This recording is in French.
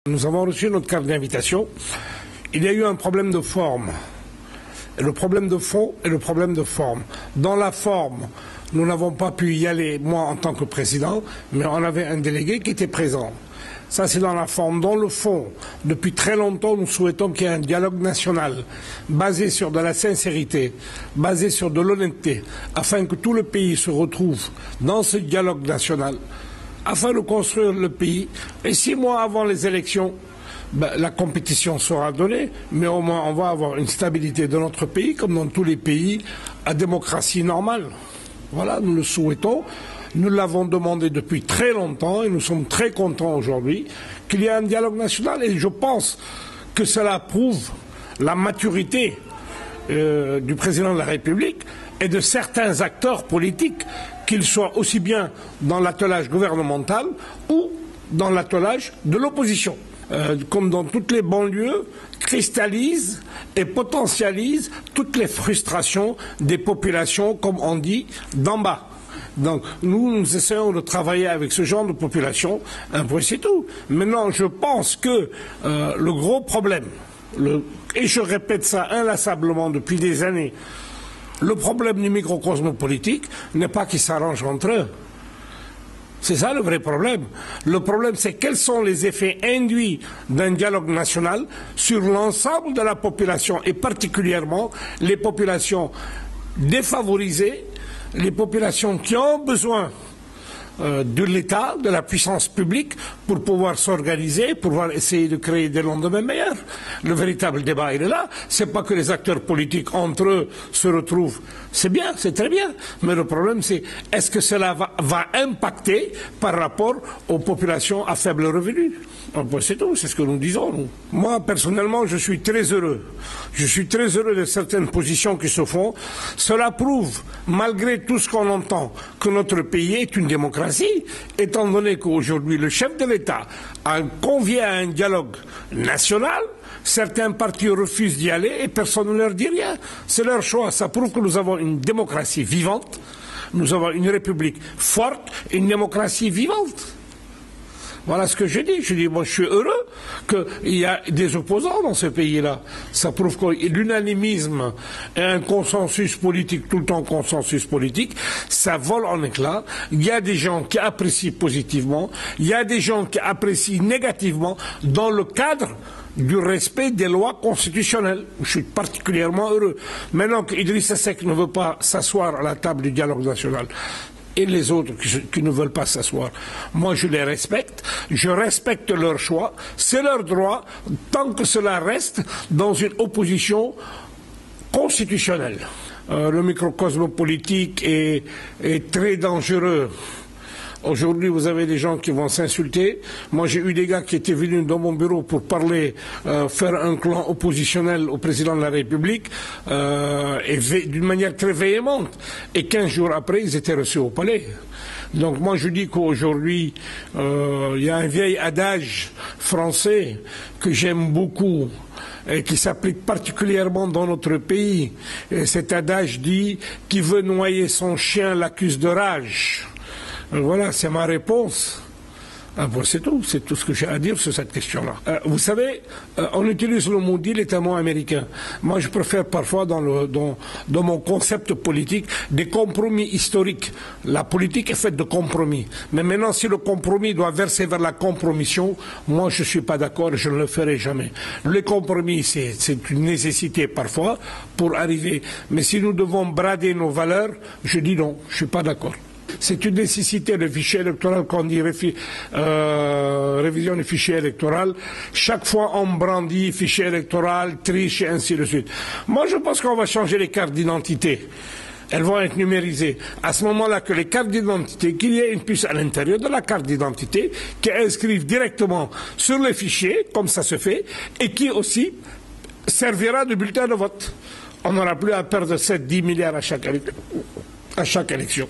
Nous avons reçu notre carte d'invitation. Il y a eu un problème de forme. Et le problème de fond et le problème de forme. Dans la forme, nous n'avons pas pu y aller, moi en tant que président, mais on avait un délégué qui était présent. Ça, c'est dans la forme. Dans le fond, depuis très longtemps, nous souhaitons qu'il y ait un dialogue national basé sur de la sincérité, basé sur de l'honnêteté, afin que tout le pays se retrouve dans ce dialogue national, afin de construire le pays. Et 6 mois avant les élections, la compétition sera donnée, mais au moins on va avoir une stabilité de notre pays, comme dans tous les pays à démocratie normale. Voilà, nous le souhaitons. Nous l'avons demandé depuis très longtemps et nous sommes très contents aujourd'hui qu'il y ait un dialogue national. Et je pense que cela prouve la maturité du président de la République et de certains acteurs politiques, qu'ils soient aussi bien dans l'attelage gouvernemental ou dans l'attelage de l'opposition. Comme dans toutes les banlieues, cristallise et potentialise toutes les frustrations des populations, comme on dit, d'en bas. Donc nous essayons de travailler avec ce genre de population, un peu c'est tout. Maintenant, je pense que le gros problème, et je répète ça inlassablement depuis des années, le problème du microcosme politique n'est pas qu'ils s'arrangent entre eux. C'est ça le vrai problème. Le problème, c'est quels sont les effets induits d'un dialogue national sur l'ensemble de la population, et particulièrement les populations défavorisées, les populations qui ont besoin de l'État, de la puissance publique, pour pouvoir s'organiser, pour pouvoir essayer de créer des lendemains meilleurs. Le véritable débat, il est là. C'est pas que les acteurs politiques entre eux se retrouvent. C'est bien, c'est très bien. Mais le problème, c'est est-ce que cela va impacter par rapport aux populations à faible revenu? C'est tout, c'est ce que nous disons, nous. Moi, personnellement, je suis très heureux. Je suis très heureux de certaines positions qui se font. Cela prouve, malgré tout ce qu'on entend, que notre pays est une démocratie, étant donné qu'aujourd'hui, le chef de l'État a convié à un dialogue national. Certains partis refusent d'y aller et personne ne leur dit rien. C'est leur choix. Ça prouve que nous avons une démocratie vivante. Nous avons une république forte, une démocratie vivante. Voilà ce que je dis. Je dis, moi, je suis heureux qu'il y a des opposants dans ce pays-là. Ça prouve que l'unanimisme et un consensus politique, tout le temps consensus politique, ça vole en éclats. Il y a des gens qui apprécient positivement, il y a des gens qui apprécient négativement dans le cadre du respect des lois constitutionnelles. Je suis particulièrement heureux. Maintenant qu'Idrissa Seck ne veut pas s'asseoir à la table du dialogue national, et les autres qui ne veulent pas s'asseoir, moi je les respecte, je respecte leur choix, c'est leur droit, tant que cela reste dans une opposition constitutionnelle. Le microcosme politique est très dangereux. Aujourd'hui, vous avez des gens qui vont s'insulter. Moi, j'ai eu des gars qui étaient venus dans mon bureau pour parler, faire un clan oppositionnel au président de la République, et d'une manière très véhémente. Et 15 jours après, ils étaient reçus au palais. Donc moi, je dis qu'aujourd'hui, il y a un vieil adage français que j'aime beaucoup et qui s'applique particulièrement dans notre pays. Et cet adage dit « Qui veut noyer son chien l'accuse de rage ». Voilà, c'est ma réponse. C'est tout ce que j'ai à dire sur cette question-là. Vous savez, on utilise le mot deal, est un mot américain. Moi, je préfère parfois, dans mon concept politique, des compromis historiques. La politique est faite de compromis. Mais maintenant, si le compromis doit verser vers la compromission, moi, je ne suis pas d'accord et je ne le ferai jamais. Les compromis, c'est une nécessité parfois pour arriver. Mais si nous devons brader nos valeurs, je dis non, je ne suis pas d'accord. C'est une nécessité, le fichier électoral, quand on dit révision du fichier électoral. Chaque fois, on brandit fichier électoral, triche et ainsi de suite. Moi, je pense qu'on va changer les cartes d'identité. Elles vont être numérisées. À ce moment-là, que les cartes d'identité, qu'il y ait une puce à l'intérieur de la carte d'identité qui inscrive directement sur les fichiers, comme ça se fait, et qui aussi servira de bulletin de vote. On n'aura plus à perdre 7-10 milliards à chaque élection.